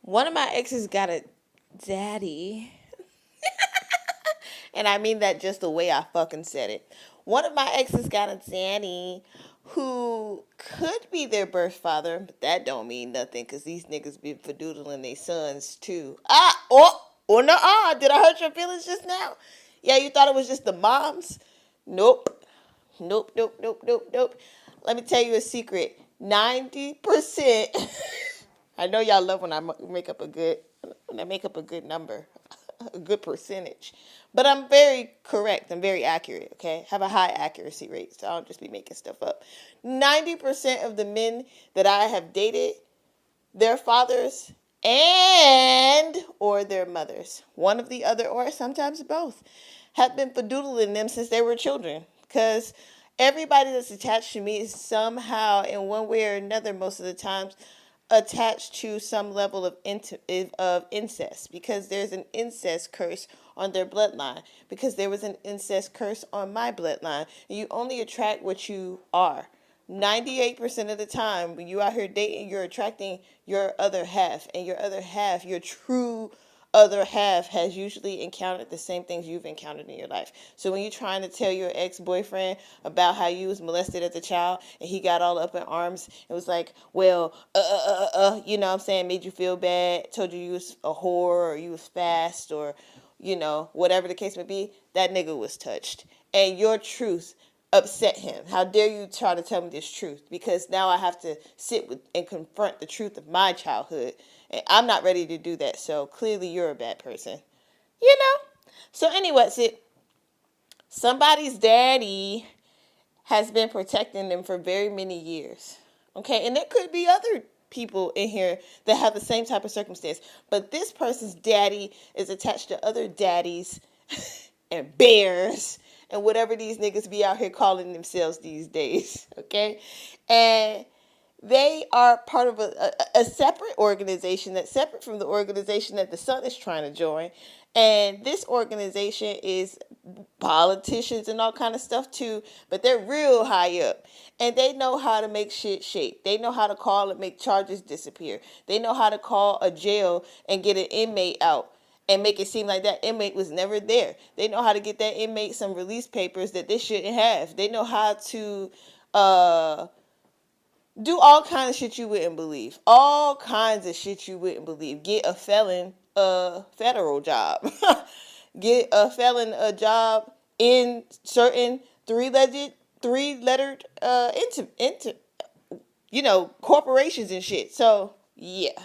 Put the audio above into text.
One of my exes got a daddy. And I mean that just the way I fucking said it. One of my exes got a daddy who could be their birth father, but that don't mean nothing because these niggas be fadoodling their sons too. No, did I hurt your feelings just now? Yeah, you thought it was just the moms? Nope. Nope. Let me tell you a secret. 90%. I know y'all love when I make up a good number, a good percentage. But I'm very correct. I'm very accurate, okay? Have a high accuracy rate, so I don't just be making stuff up. 90% of the men that I have dated, their fathers and or their mothers, one of the other or sometimes both, have been fadoodling them since they were children. Because everybody that's attached to me is somehow, in one way or another, most of the times, attached to some level of incest, because there's an incest curse on their bloodline, because there was an incest curse on my bloodline. And you only attract what you are. 98% of the time when you out here dating, you're attracting your other half, and your other half, your true other half, has usually encountered the same things you've encountered in your life. So when you're trying to tell your ex-boyfriend about how you was molested as a child and he got all up in arms, it was like, well, you know what I'm saying, made you feel bad, told you was a whore or you was fast or, you know, whatever the case may be, that nigga was touched. And your truth upset him. How dare you try to tell me this truth? Because now I have to sit with and confront the truth of my childhood. And I'm not ready to do that. So clearly you're a bad person. You know? So anyway, somebody's daddy has been protecting them for very many years. Okay? And there could be other people in here that have the same type of circumstance. But this person's daddy is attached to other daddies and bears and whatever these niggas be out here calling themselves these days, okay? And they are part of a separate organization that's separate from the organization that the son is trying to join. And this organization is politicians and all kind of stuff too, but they're real high up. And they know how to make shit shake. They know how to call and make charges disappear. They know how to call a jail and get an inmate out and make it seem like that inmate was never there. They know how to get that inmate some release papers that they shouldn't have. They know how to do all kinds of shit you wouldn't believe. All kinds of shit you wouldn't believe. Get a felon a federal job. Get a felon a job in certain three-lettered corporations and shit. So yeah.